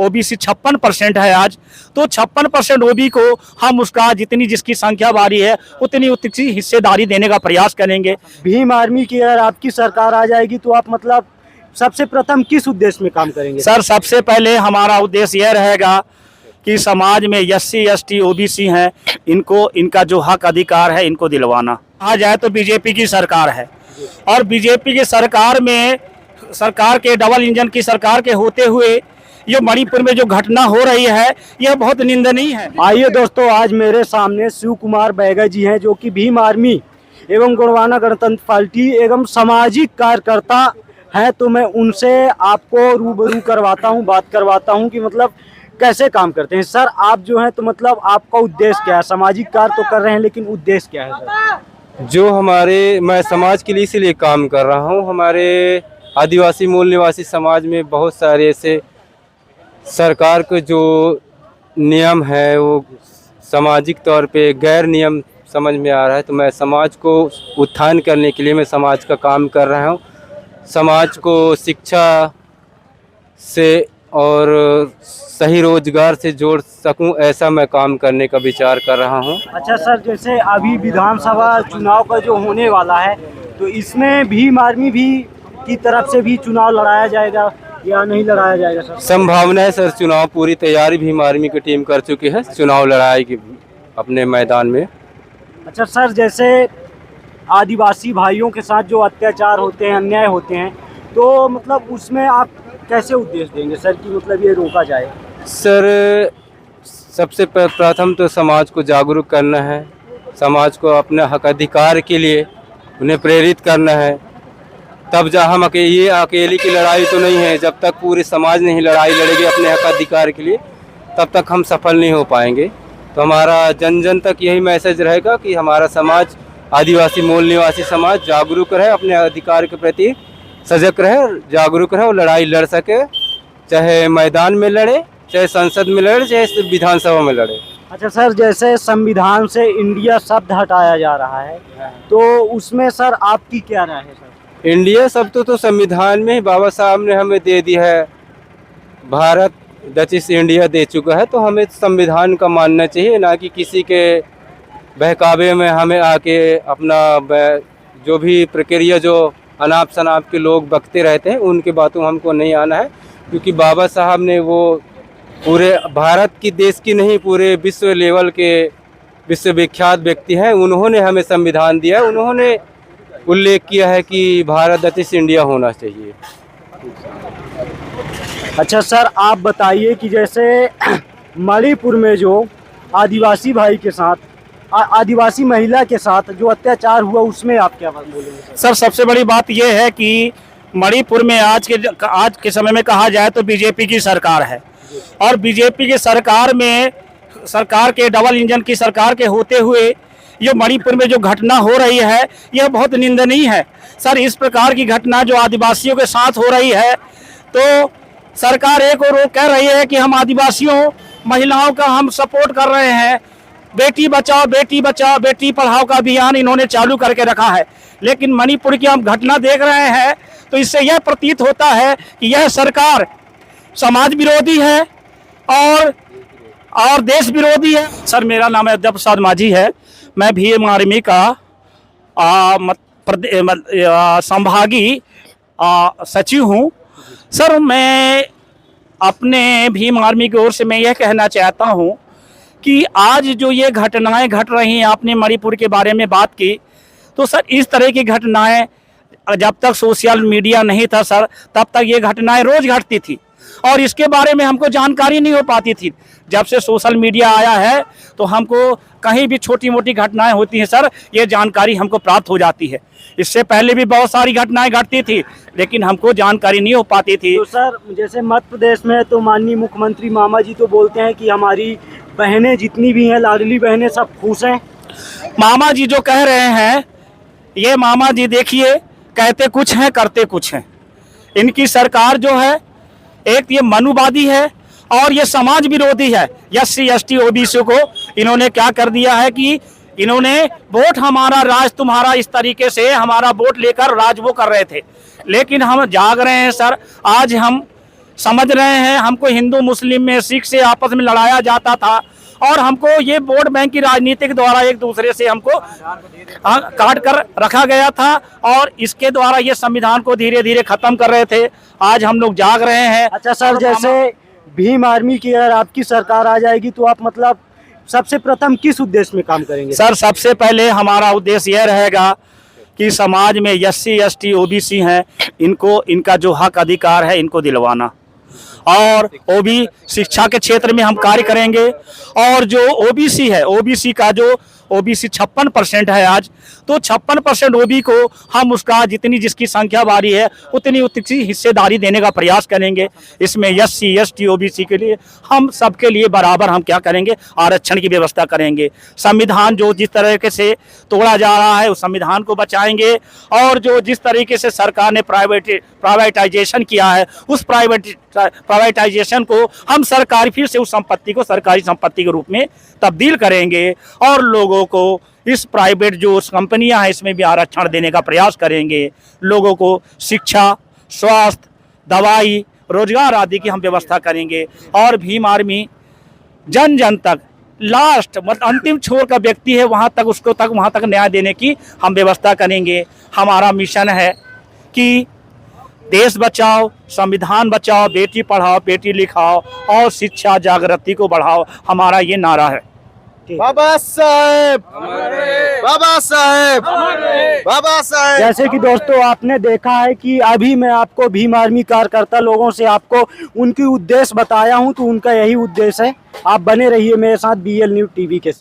OBC 56% है आज, तो 56% ओबी को हम उसका जितनी जिसकी संख्या बारी है उतनी उतनी हिस्सेदारी देने का प्रयास करेंगे। भीम आर्मी की अगर आपकी सरकार आ जाएगी तो आप मतलब सबसे प्रथम किस उद्देश्य में काम करेंगे? सर सबसे पहले हमारा उद्देश्य यह रहेगा कि समाज में एससी एसटी ओबीसी हैं, इनको इनका जो हक अधिकार है इनको दिलवाना। कहा जाए तो बीजेपी की सरकार है और बीजेपी की सरकार में सरकार के डबल इंजन की सरकार के होते हुए ये मणिपुर में जो घटना हो रही है यह बहुत निंदनीय है। आइए दोस्तों, आज मेरे सामने शिव कुमार बैगा जी हैं जो कि भीम आर्मी एवं गोंडवाना गणतंत्र पार्टी एवं सामाजिक कार्यकर्ता हैं। तो मैं उनसे आपको रूबरू करवाता हूं, बात करवाता हूं कि मतलब कैसे काम करते हैं। सर आप जो हैं तो मतलब आपका उद्देश्य क्या है? सामाजिक कार्य तो कर रहे हैं लेकिन उद्देश्य क्या है सर? जो मैं समाज के लिए इसीलिए काम कर रहा हूँ। हमारे आदिवासी मूल निवासी समाज में बहुत सारे ऐसे सरकार के जो नियम है वो सामाजिक तौर पे गैर नियम समझ में आ रहा है, तो मैं समाज को उत्थान करने के लिए मैं समाज का काम कर रहा हूँ। समाज को शिक्षा से और सही रोजगार से जोड़ सकूं, ऐसा मैं काम करने का विचार कर रहा हूं। अच्छा सर, जैसे अभी विधानसभा चुनाव का जो होने वाला है तो इसमें भीम आर्मी भी की तरफ से भी चुनाव लड़ाया जाएगा या नहीं लड़ाया जाएगा सर? संभावना है सर, चुनाव पूरी तैयारी भीम आर्मी की टीम कर चुकी है, चुनाव लड़ाएगी अपने मैदान में। अच्छा सर, जैसे आदिवासी भाइयों के साथ जो अत्याचार होते हैं, अन्याय होते हैं, तो मतलब उसमें आप कैसे उद्देश्य देंगे सर कि मतलब ये रोका जाए? सर सबसे प्रथम तो समाज को जागरूक करना है, समाज को अपने हक अधिकार के लिए उन्हें प्रेरित करना है। तब जा हम ये अकेली की लड़ाई तो नहीं है, जब तक पूरे समाज नहीं लड़ाई लड़ेगी अपने हक अधिकार के लिए तब तक हम सफल नहीं हो पाएंगे। तो हमारा जन जन तक यही मैसेज रहेगा कि हमारा समाज, आदिवासी मूल निवासी समाज जागरूक रहे, अपने अधिकार के प्रति सजग रहे, जागरूक रहे और लड़ाई लड़ सके, चाहे मैदान में लड़े, चाहे संसद में लड़े, चाहे विधानसभा में लड़े। अच्छा सर, जैसे संविधान से इंडिया शब्द हटाया जा रहा है तो उसमें सर आपकी क्या राय है सर? इंडिया शब्द तो संविधान में ही बाबा साहब ने हमें दे दिया है, भारत दैट इज इंडिया दे चुका है, तो हमें संविधान का मानना चाहिए, ना कि किसी के बहकावे में हमें आके अपना जो भी प्रक्रिया जो अनाप शनाप के लोग बकते रहते हैं उनके बातों हमको नहीं आना है। क्योंकि बाबा साहब ने वो पूरे भारत की देश की नहीं पूरे विश्व लेवल के विश्वविख्यात व्यक्ति हैं, उन्होंने हमें संविधान दिया है, उन्होंने उल्लेख किया है कि भारत दैट इज इंडिया होना चाहिए। अच्छा सर, आप बताइए कि जैसे मणिपुर में जो आदिवासी भाई के साथ, आदिवासी महिला के साथ जो अत्याचार हुआ उसमें आप क्या बात बोलेंगे? सर सबसे बड़ी बात यह है कि मणिपुर में आज के समय में कहा जाए तो बीजेपी की सरकार है और बीजेपी की सरकार में सरकार के डबल इंजन की सरकार के होते हुए ये मणिपुर में जो घटना हो रही है यह बहुत निंदनीय है। सर इस प्रकार की घटना जो आदिवासियों के साथ हो रही है तो सरकार एक और कह रही है कि हम आदिवासियों महिलाओं का हम सपोर्ट कर रहे हैं, बेटी बचाओ बेटी पढ़ाओ का अभियान इन्होंने चालू करके रखा है, लेकिन मणिपुर की हम घटना देख रहे हैं तो इससे यह प्रतीत होता है कि यह सरकार समाज विरोधी है और देश विरोधी है। सर मेरा नाम अजय प्रसाद माझी है, मैं भीम आर्मी का संभागीय सचिव हूँ। सर मैं अपने भीम आर्मी की ओर से मैं यह कहना चाहता हूँ कि आज जो ये घटनाएं घट रही हैं, आपने मणिपुर के बारे में बात की, तो सर इस तरह की घटनाएं जब तक सोशल मीडिया नहीं था सर तब तक ये घटनाएं रोज घटती थी और इसके बारे में हमको जानकारी नहीं हो पाती थी। जब से सोशल मीडिया आया है तो हमको कहीं भी छोटी मोटी घटनाएं होती हैं सर ये जानकारी हमको प्राप्त हो जाती है। इससे पहले भी बहुत सारी घटनाएं घटती थी लेकिन हमको जानकारी नहीं हो पाती थी। तो सर जैसे मध्य प्रदेश में तो माननीय मुख्यमंत्री मामा जी तो बोलते हैं कि हमारी बहनें जितनी भी हैं, लाडली बहनें सब खुश हैं। मामा जी जो कह रहे हैं, ये मामा जी देखिए कहते कुछ हैं करते कुछ हैं। इनकी सरकार जो है एक ये मनुवादी है और ये समाज विरोधी है। एससी एसटी ओबीसी को इन्होंने क्या कर दिया है कि इन्होंने वोट हमारा राज तुम्हारा, इस तरीके से हमारा वोट लेकर राज वो कर रहे थे। लेकिन हम जाग रहे हैं सर, आज हम समझ रहे हैं। हमको हिंदू मुस्लिम में, सिख से आपस में लड़ाया जाता था और हमको ये वोट बैंक की राजनीति के द्वारा एक दूसरे से हमको काट कर रखा गया था और इसके द्वारा ये संविधान को धीरे धीरे खत्म कर रहे थे। आज हम लोग जाग रहे हैं। अच्छा सर, जैसे भीम आर्मी की अगर आपकी सरकार आ जाएगी तो आप मतलब सबसे प्रथम किस उद्देश्य में काम करेंगे? सर, सबसे पहले हमारा उद्देश्य यह रहेगा कि समाज में SC ST OBC हैं, इनको इनका जो हक अधिकार है इनको दिलवाना, और OB शिक्षा के क्षेत्र में हम कार्य करेंगे। और जो OBC है, OBC का जो OBC 56% है आज, तो 56% OB को हम उसका जितनी जिसकी संख्या बारी है उतनी हिस्सेदारी देने का प्रयास करेंगे। इसमें SC ST OBC के लिए हम सबके लिए बराबर हम क्या करेंगे, आरक्षण की व्यवस्था करेंगे। संविधान जो जिस तरीके से तोड़ा जा रहा है उस संविधान को बचाएंगे, और जो जिस तरीके से सरकार ने प्राइवेटाइजेशन किया है उस प्राइवेटाइजेशन को हम सरकार फिर से उस संपत्ति को सरकारी संपत्ति के रूप में तब्दील करेंगे, और लोगों को इस प्राइवेट जो कंपनियां हैं इसमें भी आरक्षण देने का प्रयास करेंगे। लोगों को शिक्षा, स्वास्थ्य, दवाई, रोजगार आदि की हम व्यवस्था करेंगे। और भीम आर्मी जन जन तक, लास्ट मतलब अंतिम छोर का व्यक्ति है वहां तक, उसको तक वहां तक न्याय देने की हम व्यवस्था करेंगे। हमारा मिशन है कि देश बचाओ, संविधान बचाओ, बेटी पढ़ाओ, बेटी लिखाओ और शिक्षा जागृति को बढ़ाओ, हमारा ये नारा है। बाबा साहेब, बाबा साहेब, बाबा साहेब। जैसे कि दोस्तों आपने देखा है कि अभी मैं आपको भीम आर्मी कार्यकर्ता लोगों से आपको उनकी उद्देश्य बताया हूं, तो उनका यही उद्देश्य है। आप बने रहिए मेरे साथ BL न्यूज़ TV के।